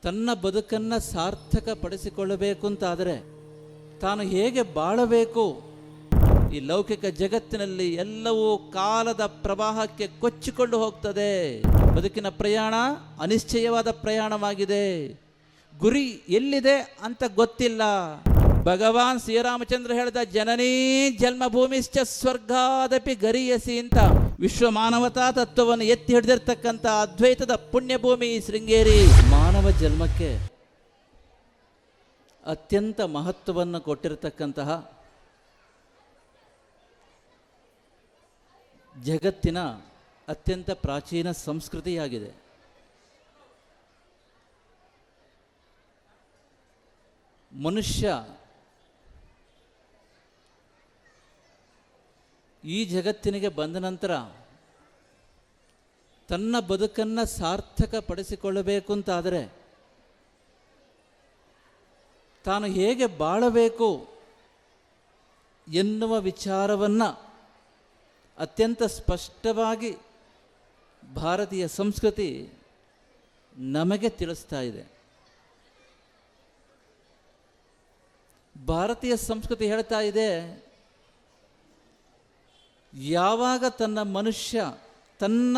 ತನ್ನ ಬದುಕನ್ನು ಸಾರ್ಥಕಪಡಿಸಿಕೊಳ್ಳಬೇಕು ಅಂತಾದರೆ ತಾನು ಹೇಗೆ ಬಾಳಬೇಕು? ಈ ಲೌಕಿಕ ಜಗತ್ತಿನಲ್ಲಿ ಎಲ್ಲವೂ ಕಾಲದ ಪ್ರವಾಹಕ್ಕೆ ಕೊಚ್ಚಿಕೊಂಡು ಹೋಗ್ತದೆ. ಬದುಕಿನ ಪ್ರಯಾಣ ಅನಿಶ್ಚಯವಾದ ಪ್ರಯಾಣವಾಗಿದೆ. ಗುರಿ ಎಲ್ಲಿದೆ ಅಂತ ಗೊತ್ತಿಲ್ಲ. ಭಗವಾನ್ ಶ್ರೀರಾಮಚಂದ್ರ ಹೇಳಿದ ಜನನೀ ಜನ್ಮಭೂಮಿಶ್ಚ ಸ್ವರ್ಗಾದಪಿ ಗರೀಯಸಿ ಅಂತ ವಿಶ್ವ ಮಾನವತಾ ತತ್ವವನ್ನು ಎತ್ತಿ ಹಿಡಿದಿರ್ತಕ್ಕಂಥ ಅದ್ವೈತದ ಪುಣ್ಯಭೂಮಿ ಶೃಂಗೇರಿ. ಮಾನವ ಜನ್ಮಕ್ಕೆ ಅತ್ಯಂತ ಮಹತ್ವವನ್ನು ಕೊಟ್ಟಿರತಕ್ಕಂತಹ ಜಗತ್ತಿನ ಅತ್ಯಂತ ಪ್ರಾಚೀನ ಸಂಸ್ಕೃತಿಯಾಗಿದೆ. ಮನುಷ್ಯ ಈ ಜಗತ್ತಿನಿಗೆ ಬಂದ ನಂತರ ತನ್ನ ಬದುಕನ್ನು ಸಾರ್ಥಕಪಡಿಸಿಕೊಳ್ಳಬೇಕು ಅಂತಾದರೆ ತಾನು ಹೇಗೆ ಬಾಳಬೇಕು ಎನ್ನುವ ವಿಚಾರವನ್ನು ಅತ್ಯಂತ ಸ್ಪಷ್ಟವಾಗಿ ಭಾರತೀಯ ಸಂಸ್ಕೃತಿ ನಮಗೆ ತಿಳಿಸ್ತಾ ಇದೆ. ಭಾರತೀಯ ಸಂಸ್ಕೃತಿ ಹೇಳ್ತಾ ಇದೆ, ಯಾವಾಗ ತನ್ನ ಮನುಷ್ಯ ತನ್ನ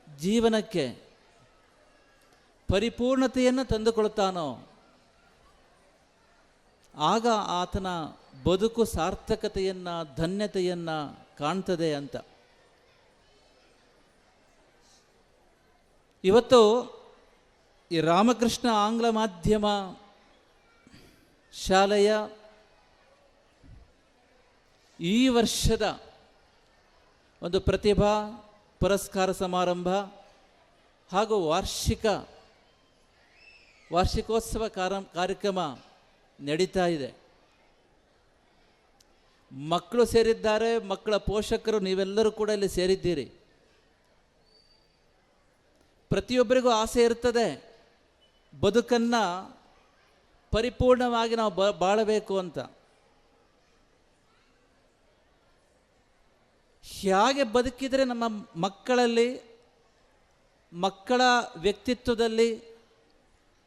ಜೀವನಕ್ಕೆ ಪರಿಪೂರ್ಣತೆಯನ್ನು ತಂದುಕೊಳ್ತಾನೋ ಆಗ ಆತನ ಬದುಕು ಸಾರ್ಥಕತೆಯನ್ನು ಧನ್ಯತೆಯನ್ನು ಕಾಣ್ತದೆ ಅಂತ. ಇವತ್ತು ಈ ರಾಮಕೃಷ್ಣ ಆಂಗ್ಲ ಮಾಧ್ಯಮ ಶಾಲೆಯ ಈ ವರ್ಷದ ಒಂದು ಪ್ರತಿಭಾ ಪುರಸ್ಕಾರ ಸಮಾರಂಭ ಹಾಗೂ ವಾರ್ಷಿಕೋತ್ಸವ ಕಾರ್ಯಕ್ರಮ ನಡೀತಾ ಇದೆ. ಮಕ್ಕಳು ಸೇರಿದ್ದಾರೆ, ಮಕ್ಕಳ ಪೋಷಕರು ನೀವೆಲ್ಲರೂ ಕೂಡ ಇಲ್ಲಿ ಸೇರಿದ್ದೀರಿ. ಪ್ರತಿಯೊಬ್ಬರಿಗೂ ಆಸೆ ಇರ್ತದೆ ಬದುಕನ್ನು ಪರಿಪೂರ್ಣವಾಗಿ ನಾವು ಬಾಳಬೇಕು ಅಂತ. ಹೇಗೆ ಬದುಕಿದರೆ ನಮ್ಮ ಮಕ್ಕಳ ವ್ಯಕ್ತಿತ್ವದಲ್ಲಿ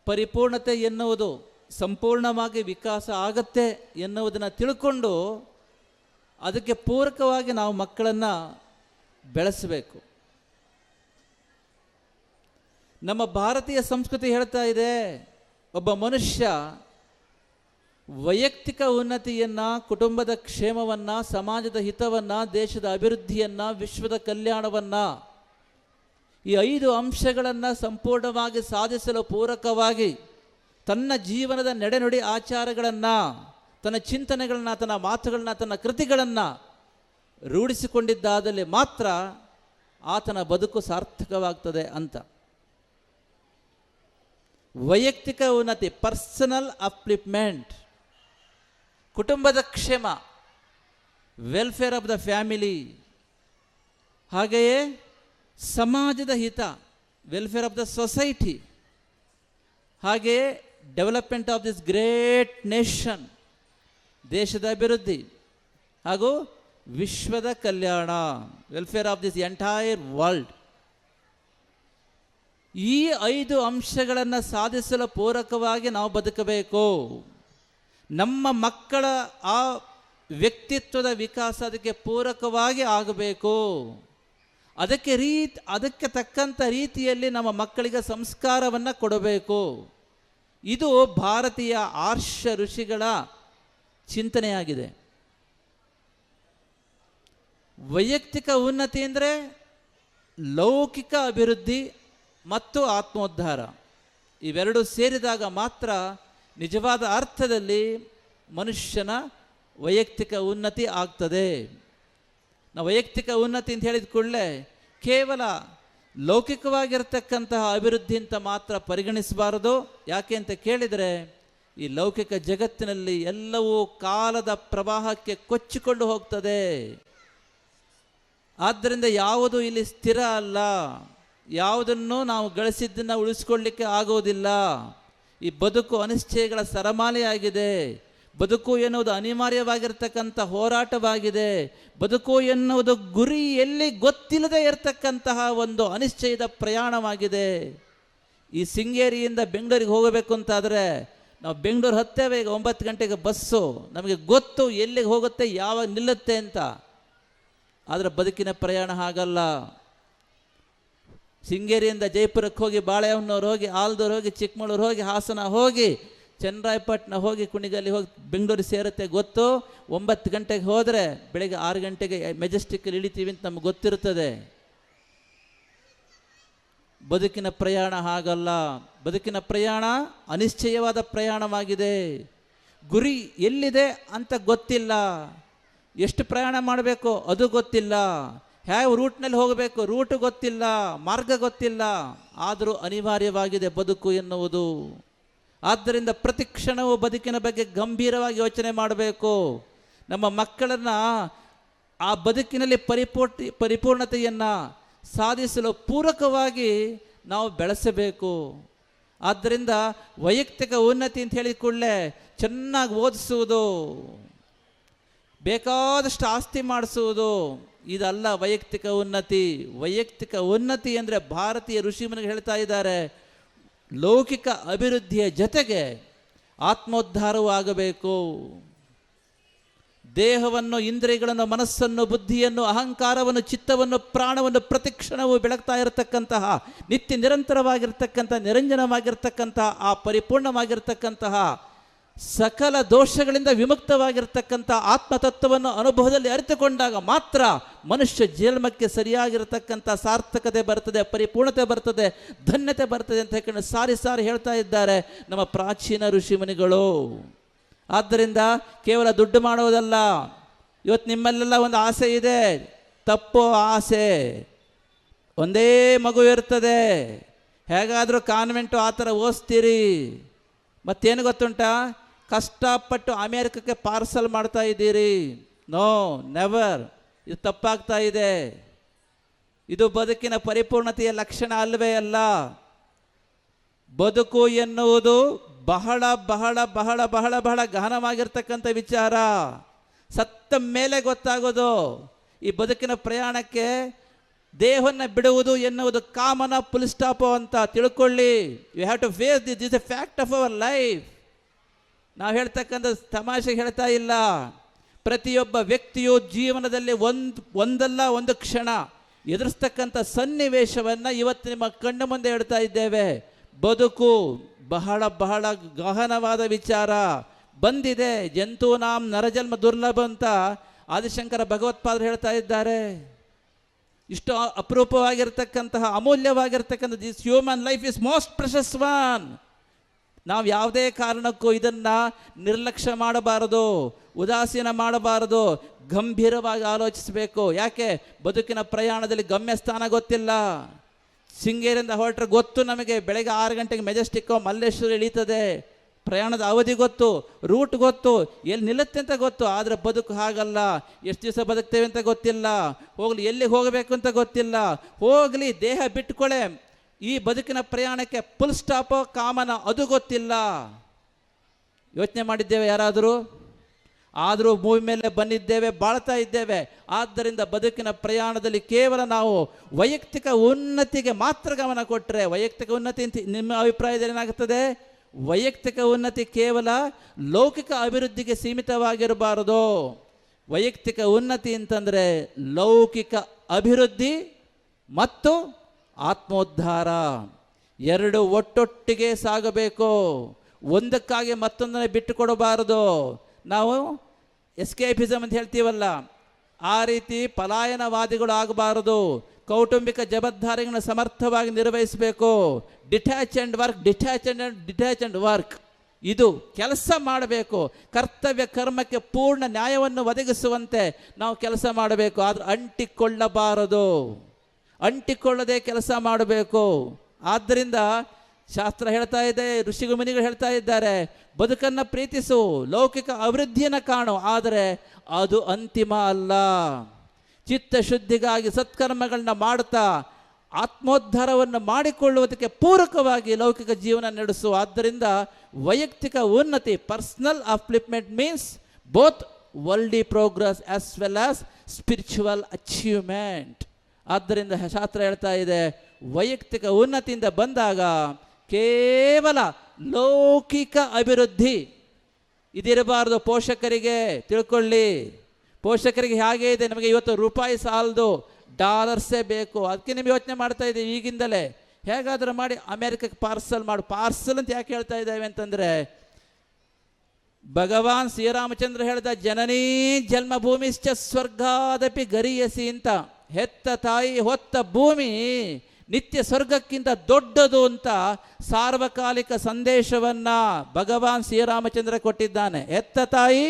ಪರಿಪೂರ್ಣತೆ ಎನ್ನುವುದು ಸಂಪೂರ್ಣವಾಗಿ ವಿಕಾಸ ಆಗತ್ತೆ ಎನ್ನುವುದನ್ನು ತಿಳ್ಕೊಂಡು ಅದಕ್ಕೆ ಪೂರಕವಾಗಿ ನಾವು ಮಕ್ಕಳನ್ನು ಬೆಳೆಸಬೇಕು. ನಮ್ಮ ಭಾರತೀಯ ಸಂಸ್ಕೃತಿ ಹೇಳ್ತಾ ಇದೆ, ಒಬ್ಬ ಮನುಷ್ಯ ವೈಯಕ್ತಿಕ ಉನ್ನತಿಯನ್ನು, ಕುಟುಂಬದ ಕ್ಷೇಮವನ್ನು, ಸಮಾಜದ ಹಿತವನ್ನು, ದೇಶದ ಅಭಿವೃದ್ಧಿಯನ್ನು, ವಿಶ್ವದ ಕಲ್ಯಾಣವನ್ನು, ಈ 5 ಅಂಶಗಳನ್ನು ಸಂಪೂರ್ಣವಾಗಿ ಸಾಧಿಸಲು ಪೂರಕವಾಗಿ ತನ್ನ ಜೀವನದ ನಡೆನುಡಿ ಆಚಾರಗಳನ್ನು, ತನ್ನ ಚಿಂತನೆಗಳನ್ನು, ತನ್ನ ಮಾತುಗಳನ್ನು, ತನ್ನ ಕೃತಿಗಳನ್ನು ರೂಢಿಸಿಕೊಂಡಿದ್ದಾದಲ್ಲಿ ಮಾತ್ರ ಆತನ ಬದುಕು ಸಾರ್ಥಕವಾಗ್ತದೆ ಅಂತ. ವೈಯಕ್ತಿಕ ಉನ್ನತಿ, ಪರ್ಸನಲ್ ಅಪ್ಲಿಫ್ಮೆಂಟ್, ಕುಟುಂಬದ ಕ್ಷೇಮ, ವೆಲ್ಫೇರ್ ಆಫ್ ದ ಫ್ಯಾಮಿಲಿ, ಹಾಗೆಯೇ ಸಮಾಜದ ಹಿತ, ವೆಲ್ಫೇರ್ ಆಫ್ ದ ಸೊಸೈಟಿ, ಹಾಗೆಯೇ development of this great nation, ದೇಶದ ಅಭಿವೃದ್ಧಿ ಹಾಗೂ ವಿಶ್ವದ ಕಲ್ಯಾಣ, welfare of this entire world. ಈ 5 ಅಂಶಗಳನ್ನು ಸಾಧಿಸಲು ಪೂರಕವಾಗಿ ನಾವು ಬದುಕಬೇಕು. ನಮ್ಮ ಮಕ್ಕಳ ಆ ವ್ಯಕ್ತಿತ್ವದ ವಿಕಾಸ ಅದಕ್ಕೆ ಪೂರಕವಾಗಿ ಆಗಬೇಕು. ಅದಕ್ಕೆ ತಕ್ಕಂಥ ರೀತಿಯಲ್ಲಿ ನಮ್ಮ ಮಕ್ಕಳಿಗೆ ಸಂಸ್ಕಾರವನ್ನು ಕೊಡಬೇಕು. ಇದು ಭಾರತೀಯ ಆರ್ಷ ಋಷಿಗಳ ಚಿಂತನೆಯಾಗಿದೆ. ವೈಯಕ್ತಿಕ ಉನ್ನತಿ ಅಂದರೆ ಲೌಕಿಕ ಅಭಿವೃದ್ಧಿ ಮತ್ತು ಆತ್ಮೋದ್ಧಾರ, ಇವೆರಡೂ ಸೇರಿದಾಗ ಮಾತ್ರ ನಿಜವಾದ ಅರ್ಥದಲ್ಲಿ ಮನುಷ್ಯನ ವೈಯಕ್ತಿಕ ಉನ್ನತಿ ಆಗ್ತದೆ. ನಾವು ವೈಯಕ್ತಿಕ ಉನ್ನತಿ ಅಂತ ಹೇಳಿದ ಕೂಡಲೇ ಕೇವಲ ಲೌಕಿಕವಾಗಿರ್ತಕ್ಕಂತಹ ಅಭಿವೃದ್ಧಿ ಅಂತ ಮಾತ್ರ ಪರಿಗಣಿಸಬಾರದು. ಯಾಕೆ ಅಂತ ಕೇಳಿದರೆ, ಈ ಲೌಕಿಕ ಜಗತ್ತಿನಲ್ಲಿ ಎಲ್ಲವೂ ಕಾಲದ ಪ್ರವಾಹಕ್ಕೆ ಕೊಚ್ಚಿಕೊಂಡು ಹೋಗ್ತದೆ. ಆದ್ದರಿಂದ ಯಾವುದು ಇಲ್ಲಿ ಸ್ಥಿರ ಅಲ್ಲ, ಯಾವುದನ್ನು ನಾವು ಗಳಿಸಿದ್ದನ್ನು ಉಳಿಸ್ಕೊಳ್ಳಿಕ್ಕೆ ಆಗೋದಿಲ್ಲ. ಈ ಬದುಕು ಅನಿಶ್ಚಯಗಳ ಸರಮಾಲೆಯಾಗಿದೆ. ಬದುಕು ಎನ್ನುವುದು ಅನಿವಾರ್ಯವಾಗಿರ್ತಕ್ಕಂಥ ಹೋರಾಟವಾಗಿದೆ. ಬದುಕು ಎನ್ನುವುದು ಗುರಿ ಎಲ್ಲಿ ಗೊತ್ತಿಲ್ಲದೆ ಇರತಕ್ಕಂತಹ ಒಂದು ಅನಿಶ್ಚಯದ ಪ್ರಯಾಣವಾಗಿದೆ. ಈ ಶೃಂಗೇರಿಯಿಂದ ಬೆಂಗಳೂರಿಗೆ ಹೋಗಬೇಕು ಅಂತಾದರೆ ನಾವು ಬೆಂಗಳೂರು ಹತ್ತೇವೆ, ಈಗ 9 ಗಂಟೆಗೆ ಬಸ್ಸು, ನಮಗೆ ಗೊತ್ತು ಎಲ್ಲಿಗೆ ಹೋಗುತ್ತೆ, ಯಾವಾಗ ನಿಲ್ಲುತ್ತೆ ಅಂತ. ಆದರೆ ಬದುಕಿನ ಪ್ರಯಾಣ ಹಾಗಲ್ಲ. ಶೃಂಗೇರಿಯಿಂದ ಜೈಪುರಕ್ಕೆ ಹೋಗಿ, ಬಾಳೆಹೊನ್ನೂರು ಹೋಗಿ, ಆಲ್ದೂರು ಹೋಗಿ, ಚಿಕ್ಕಮಗಳೂರು ಹೋಗಿ, ಹಾಸನ ಹೋಗಿ, ಚನ್ನರಾಯಪಟ್ಟಣ ಹೋಗಿ, ಕುಣಿಗಲ್ಲಿ ಹೋಗಿ ಬೆಂಗಳೂರು ಸೇರುತ್ತೆ ಗೊತ್ತು. 9 ಗಂಟೆಗೆ ಹೋದರೆ ಬೆಳಗ್ಗೆ 6 ಗಂಟೆಗೆ ಮೆಜೆಸ್ಟಿಕ್ಕಲ್ಲಿ ಇಳಿತೀವಿ ಅಂತ ನಮ್ಗೆ ಗೊತ್ತಿರುತ್ತದೆ. ಬದುಕಿನ ಪ್ರಯಾಣ ಹಾಗಲ್ಲ. ಬದುಕಿನ ಪ್ರಯಾಣ ಅನಿಶ್ಚಯವಾದ ಪ್ರಯಾಣವಾಗಿದೆ. ಗುರಿ ಎಲ್ಲಿದೆ ಅಂತ ಗೊತ್ತಿಲ್ಲ, ಎಷ್ಟು ಪ್ರಯಾಣ ಮಾಡಬೇಕು ಅದು ಗೊತ್ತಿಲ್ಲ, ಯಾವ ರೂಟ್ನಲ್ಲಿ ಹೋಗಬೇಕು ರೂಟು ಗೊತ್ತಿಲ್ಲ, ಮಾರ್ಗ ಗೊತ್ತಿಲ್ಲ. ಆದರೂ ಅನಿವಾರ್ಯವಾಗಿದೆ ಬದುಕು ಎನ್ನುವುದು. ಆದ್ದರಿಂದ ಪ್ರತಿ ಕ್ಷಣವೂ ಬದುಕಿನ ಬಗ್ಗೆ ಗಂಭೀರವಾಗಿ ಯೋಚನೆ ಮಾಡಬೇಕು. ನಮ್ಮ ಮಕ್ಕಳನ್ನು ಆ ಬದುಕಿನಲ್ಲಿ ಪರಿಪೂರ್ಣತೆಯನ್ನು ಸಾಧಿಸಲು ಪೂರಕವಾಗಿ ನಾವು ಬೆಳೆಸಬೇಕು. ಆದ್ದರಿಂದ ವೈಯಕ್ತಿಕ ಉನ್ನತಿ ಅಂತ ಹೇಳಿದ ಕೂಡಲೇ ಚೆನ್ನಾಗಿ ಓದಿಸುವುದು, ಬೇಕಾದಷ್ಟು ಆಸ್ತಿ ಮಾಡಿಸುವುದು ಇದಲ್ಲ ವೈಯಕ್ತಿಕ ಉನ್ನತಿ. ವೈಯಕ್ತಿಕ ಉನ್ನತಿ ಅಂದರೆ ಭಾರತೀಯ ಋಷಿಮುನಿಗಳು ಹೇಳ್ತಾ ಇದ್ದಾರೆ, ಲೌಕಿಕ ಅಭಿವೃದ್ಧಿಯ ಜೊತೆಗೆ ಆತ್ಮೋದ್ಧಾರವೂ ಆಗಬೇಕು. ದೇಹವನ್ನು, ಇಂದ್ರಿಯಗಳನ್ನು, ಮನಸ್ಸನ್ನು, ಬುದ್ಧಿಯನ್ನು, ಅಹಂಕಾರವನ್ನು, ಚಿತ್ತವನ್ನು, ಪ್ರಾಣವನ್ನು ಪ್ರತಿಕ್ಷಣವೂ ಬೆಳಗ್ತಾ ಇರತಕ್ಕಂತಹ, ನಿತ್ಯ ನಿರಂತರವಾಗಿರ್ತಕ್ಕಂಥ, ನಿರಂಜನವಾಗಿರ್ತಕ್ಕಂತಹ, ಆ ಪರಿಪೂರ್ಣವಾಗಿರ್ತಕ್ಕಂತಹ, ಸಕಲ ದೋಷಗಳಿಂದ ವಿಮುಕ್ತವಾಗಿರ್ತಕ್ಕಂಥ ಆತ್ಮತತ್ವವನ್ನು ಅನುಭವದಲ್ಲಿ ಅರಿತುಕೊಂಡಾಗ ಮಾತ್ರ ಮನುಷ್ಯ ಜನ್ಮಕ್ಕೆ ಸರಿಯಾಗಿರತಕ್ಕಂಥ ಸಾರ್ಥಕತೆ ಬರ್ತದೆ, ಪರಿಪೂರ್ಣತೆ ಬರ್ತದೆ, ಧನ್ಯತೆ ಬರ್ತದೆ ಅಂತ ಹೇಳಿ ಸಾರಿ ಸಾರಿ ಹೇಳ್ತಾ ಇದ್ದಾರೆ ನಮ್ಮ ಪ್ರಾಚೀನ ಋಷಿಮುನಿಗಳು. ಆದ್ದರಿಂದ ಕೇವಲ ದುಡ್ಡು ಮಾಡುವುದಲ್ಲ. ಇವತ್ತು ನಿಮ್ಮಲ್ಲೆಲ್ಲ ಒಂದು ಆಸೆ ಇದೆ, ತಪ್ಪು ಆಸೆ. ಒಂದೇ ಮಗು ಇರ್ತದೆ, ಹೇಗಾದರೂ ಕಾನ್ವೆಂಟು ಆ ಥರ ಓದಿಸ್ತೀರಿ. ಮತ್ತೇನು ಗೊತ್ತುಂಟಾ, ಕಷ್ಟಪಟ್ಟು ಅಮೇರಿಕಕ್ಕೆ ಪಾರ್ಸಲ್ ಮಾಡ್ತಾ ಇದ್ದೀರಿ. No, never. ಇದು ತಪ್ಪಾಗ್ತಾ ಇದೆ. ಇದು ಬದುಕಿನ ಪರಿಪೂರ್ಣತೆಯ ಲಕ್ಷಣ ಅಲ್ಲವೇ ಅಲ್ಲ. ಬದುಕು ಎನ್ನುವುದು ಬಹಳ ಬಹಳ ಬಹಳ ಬಹಳ ಬಹಳ ಗಹನವಾಗಿರ್ತಕ್ಕಂಥ ವಿಚಾರ. ಸತ್ತ ಮೇಲೆ ಗೊತ್ತಾಗೋದು. ಈ ಬದುಕಿನ ಪ್ರಯಾಣಕ್ಕೆ ದೇಹವನ್ನು ಬಿಡುವುದು ಎನ್ನುವುದು ಕಾಮನ, ಫುಲ್ ಸ್ಟಾಪ್ ಅಂತ ತಿಳ್ಕೊಳ್ಳಿ. You have to face this is a fact of our life. ನಾವು ಹೇಳ್ತಕ್ಕಂಥ ತಮಾಷೆಗೆ ಹೇಳ್ತಾ ಇಲ್ಲ. ಪ್ರತಿಯೊಬ್ಬ ವ್ಯಕ್ತಿಯು ಜೀವನದಲ್ಲಿ ಒಂದಲ್ಲ ಒಂದು ಕ್ಷಣ ಎದುರಿಸ್ತಕ್ಕಂಥ ಸನ್ನಿವೇಶವನ್ನು ಇವತ್ತು ನಿಮ್ಮ ಕಣ್ಣು ಮುಂದೆ ಹೇಳ್ತಾ ಇದ್ದೇವೆ. ಬದುಕು ಬಹಳ ಬಹಳ ಗಹನವಾದ ವಿಚಾರ. ಬಂದಿದೆ ಜಂತೂನಾಂ ನರಜನ್ಮ ದುರ್ಲಭ ಅಂತ ಆದಿಶಂಕರ ಭಗವತ್ಪಾದರು ಹೇಳ್ತಾ ಇದ್ದಾರೆ. ಇಷ್ಟು ಅಪರೂಪವಾಗಿರ್ತಕ್ಕಂತಹ, ಅಮೂಲ್ಯವಾಗಿರ್ತಕ್ಕಂಥ this human life is most precious one. ನಾವು ಯಾವುದೇ ಕಾರಣಕ್ಕೂ ಇದನ್ನು ನಿರ್ಲಕ್ಷ್ಯ ಮಾಡಬಾರದು, ಉದಾಸೀನ ಮಾಡಬಾರದು, ಗಂಭೀರವಾಗಿ ಆಲೋಚಿಸಬೇಕು. ಯಾಕೆ? ಬದುಕಿನ ಪ್ರಯಾಣದಲ್ಲಿ ಗಮ್ಯಸ್ಥಾನ ಗೊತ್ತಿಲ್ಲ. ಶೃಂಗೇರಿಯಿಂದ ಹೊರಟ್ರೆ ಗೊತ್ತು ನಮಗೆ, ಬೆಳಗ್ಗೆ 6 ಗಂಟೆಗೆ ಮೆಜೆಸ್ಟಿಕ್ಕೋ ಮಲ್ಲೇಶ್ವರ ಇಳೀತದೆ. ಪ್ರಯಾಣದ ಅವಧಿ ಗೊತ್ತು, ರೂಟ್ ಗೊತ್ತು, ಎಲ್ಲಿ ನಿಲ್ಲುತ್ತೆ ಅಂತ ಗೊತ್ತು. ಆದರೆ ಬದುಕು ಹಾಗಲ್ಲ. ಎಷ್ಟು ದಿವಸ ಬದುಕ್ತೇವೆ ಅಂತ ಗೊತ್ತಿಲ್ಲ, ಹೋಗಲಿ ಎಲ್ಲಿಗೆ ಹೋಗಬೇಕು ಅಂತ ಗೊತ್ತಿಲ್ಲ. ಹೋಗಲಿ, ದೇಹ ಬಿಟ್ಕೊಳ್ಳೆ, ಈ ಬದುಕಿನ ಪ್ರಯಾಣಕ್ಕೆ ಫುಲ್ ಸ್ಟಾಪೋ ಕಾಮನ ಅದು ಗೊತ್ತಿಲ್ಲ. ಯೋಚನೆ ಮಾಡಿದ್ದೇವೆ ಯಾರಾದರೂ? ಆದರೂ ಭೂಮಿ ಮೇಲೆ ಬಂದಿದ್ದೇವೆ, ಬಾಳ್ತಾ ಇದ್ದೇವೆ. ಆದ್ದರಿಂದ ಬದುಕಿನ ಪ್ರಯಾಣದಲ್ಲಿ ಕೇವಲ ನಾವು ವೈಯಕ್ತಿಕ ಉನ್ನತಿಗೆ ಮಾತ್ರ ಗಮನ ಕೊಟ್ಟರೆ, ವೈಯಕ್ತಿಕ ಉನ್ನತಿ ಅಂತ ನಿಮ್ಮ ಅಭಿಪ್ರಾಯದಲ್ಲಿ ಏನಾಗುತ್ತದೆ? ವೈಯಕ್ತಿಕ ಉನ್ನತಿ ಕೇವಲ ಲೌಕಿಕ ಅಭಿವೃದ್ಧಿಗೆ ಸೀಮಿತವಾಗಿರಬಾರದು. ವೈಯಕ್ತಿಕ ಉನ್ನತಿ ಅಂತಂದರೆ ಲೌಕಿಕ ಅಭಿವೃದ್ಧಿ ಮತ್ತು ಆತ್ಮೋದ್ಧಾರ ಎರಡು ಒಟ್ಟೊಟ್ಟಿಗೆ ಸಾಗಬೇಕು. ಒಂದಕ್ಕಾಗಿ ಮತ್ತೊಂದನ್ನು ಬಿಟ್ಟು ಕೊಡಬಾರದು. ನಾವು ಎಸ್ಕೇಪಿಸಮ್ ಅಂತ ಹೇಳ್ತೀವಲ್ಲ, ಆ ರೀತಿ ಪಲಾಯನವಾದಿಗಳು ಆಗಬಾರದು. ಕೌಟುಂಬಿಕ ಜವಾಬ್ದಾರಿಗಳನ್ನು ಸಮರ್ಥವಾಗಿ ನಿರ್ವಹಿಸಬೇಕು. ಡಿಟ್ಯಾಚ್ ಅಂಡ್ ವರ್ಕ್ ಇದು ಕೆಲಸ ಮಾಡಬೇಕು. ಕರ್ತವ್ಯ ಕರ್ಮಕ್ಕೆ ಪೂರ್ಣ ನ್ಯಾಯವನ್ನು ಒದಗಿಸುವಂತೆ ನಾವು ಕೆಲಸ ಮಾಡಬೇಕು. ಆದರೆ ಅಂಟಿಕೊಳ್ಳಬಾರದು, ಅಂಟಿಕೊಳ್ಳದೆ ಕೆಲಸ ಮಾಡಬೇಕು. ಆದ್ದರಿಂದ ಶಾಸ್ತ್ರ ಹೇಳ್ತಾ ಇದೆ, ಋಷಿಗಳು ಮುನಿಗಳು ಹೇಳ್ತಾ ಇದ್ದಾರೆ, ಬದುಕನ್ನು ಪ್ರೀತಿಸು, ಲೌಕಿಕ ಅಭಿವೃದ್ಧಿಯನ್ನು ಕಾಣು, ಆದರೆ ಅದು ಅಂತಿಮ ಅಲ್ಲ. ಚಿತ್ತಶುದ್ಧಿಗಾಗಿ ಸತ್ಕರ್ಮಗಳನ್ನ ಮಾಡುತ್ತಾ ಆತ್ಮೋದ್ಧಾರವನ್ನು ಮಾಡಿಕೊಳ್ಳುವುದಕ್ಕೆ ಪೂರಕವಾಗಿ ಲೌಕಿಕ ಜೀವನ ನಡೆಸು. ಆದ್ದರಿಂದ ವೈಯಕ್ತಿಕ ಉನ್ನತಿ, personal upliftment means both worldly progress as well as spiritual achievement. ಆದ್ದರಿಂದ ಶಾಸ್ತ್ರ ಹೇಳ್ತಾ ಇದೆ, ವೈಯಕ್ತಿಕ ಉನ್ನತಿಯಿಂದ ಬಂದಾಗ ಕೇವಲ ಲೌಕಿಕ ಅಭಿವೃದ್ಧಿ ಇದಿರಬಾರ್ದು. ಪೋಷಕರಿಗೆ ತಿಳ್ಕೊಳ್ಳಿ, ಪೋಷಕರಿಗೆ ಹೇಗೆ ಇದೆ, ನಮಗೆ ಇವತ್ತು ರೂಪಾಯಿ ಸಾಲದು, ಡಾಲರ್ಸೇ ಬೇಕು. ಅದಕ್ಕೆ ನಿಮ್ಗೆ ಯೋಚನೆ ಮಾಡ್ತಾ ಇದ್ದೀವಿ ಈಗಿಂದಲೇ, ಹೇಗಾದರೂ ಮಾಡಿ ಅಮೇರಿಕಕ್ಕೆ ಪಾರ್ಸಲ್ ಮಾಡು. ಪಾರ್ಸಲ್ ಅಂತ ಯಾಕೆ ಹೇಳ್ತಾ ಇದ್ದೇವೆ ಅಂತಂದರೆ, ಭಗವಾನ್ ಶ್ರೀರಾಮಚಂದ್ರ ಹೇಳ್ದ, ಜನನೀ ಜನ್ಮಭೂಮಿಶ್ಚ ಸ್ವರ್ಗಾದಪಿ ಗರೀಯಸಿ ಅಂತ. ಹೆತ್ತ ತಾಯಿ ಹೊತ್ತ ಭೂಮಿ ನಿತ್ಯ ಸ್ವರ್ಗಕ್ಕಿಂತ ದೊಡ್ಡದು ಅಂತ ಸಾರ್ವಕಾಲಿಕ ಸಂದೇಶವನ್ನ ಭಗವಾನ್ ಶ್ರೀರಾಮಚಂದ್ರ ಕೊಟ್ಟಿದ್ದಾನೆ. ಹೆತ್ತ ತಾಯಿ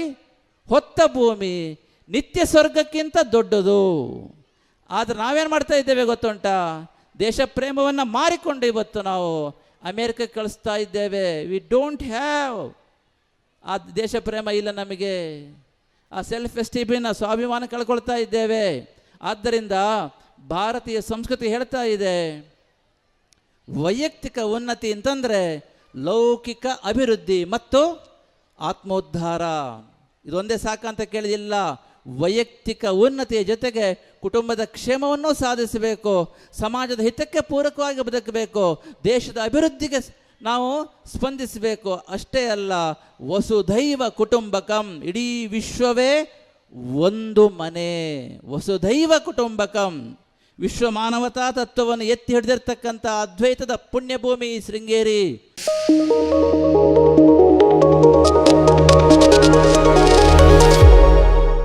ಹೊತ್ತ ಭೂಮಿ ನಿತ್ಯ ಸ್ವರ್ಗಕ್ಕಿಂತ ದೊಡ್ಡದು. ಆದರೆ ನಾವೇನು ಮಾಡ್ತಾ ಇದ್ದೇವೆ ಗೊತ್ತುಂಟಾ? ದೇಶ ಪ್ರೇಮವನ್ನು ಮಾರಿಕೊಂಡು ಇವತ್ತು ನಾವು ಅಮೇರಿಕಕ್ಕೆ ಕಳಿಸ್ತಾ ಇದ್ದೇವೆ. ವಿ ಡೋಂಟ್ ಹ್ಯಾವ್, ಆ ದೇಶ ಪ್ರೇಮ ಇಲ್ಲ ನಮಗೆ, ಆ ಸೆಲ್ಫ್ ಎಸ್ಟೀಮಿನ ಸ್ವಾಭಿಮಾನ ಕಳ್ಕೊಳ್ತಾ ಇದ್ದೇವೆ. ಆದ್ದರಿಂದ ಭಾರತೀಯ ಸಂಸ್ಕೃತಿ ಹೇಳ್ತಾ ಇದೆ, ವೈಯಕ್ತಿಕ ಉನ್ನತಿ ಅಂತಂದರೆ ಲೌಕಿಕ ಅಭಿವೃದ್ಧಿ ಮತ್ತು ಆತ್ಮೋದ್ಧಾರ. ಇದೊಂದೇ ಸಾಕಂತ ಕೇಳಿದಿಲ್ಲ. ವೈಯಕ್ತಿಕ ಉನ್ನತಿಯ ಜೊತೆಗೆ ಕುಟುಂಬದ ಕ್ಷೇಮವನ್ನು ಸಾಧಿಸಬೇಕು, ಸಮಾಜದ ಹಿತಕ್ಕೆ ಪೂರಕವಾಗಿ ಬದುಕಬೇಕು, ದೇಶದ ಅಭಿವೃದ್ಧಿಗೆ ನಾವು ಸ್ಪಂದಿಸಬೇಕು. ಅಷ್ಟೇ ಅಲ್ಲ, ವಸುಧೈವ ಕುಟುಂಬಕಂ, ಇಡೀ ವಿಶ್ವವೇ ಒಂದು ಮನೆ. ವಸುಧೈವ ಕುಟುಂಬಕಂ, ವಿಶ್ವ ಮಾನವತಾ ತತ್ವವನ್ನು ಎತ್ತಿ ಹಿಡಿದಿರ್ತಕ್ಕಂಥ ಅದ್ವೈತದ ಪುಣ್ಯಭೂಮಿ ಶೃಂಗೇರಿ.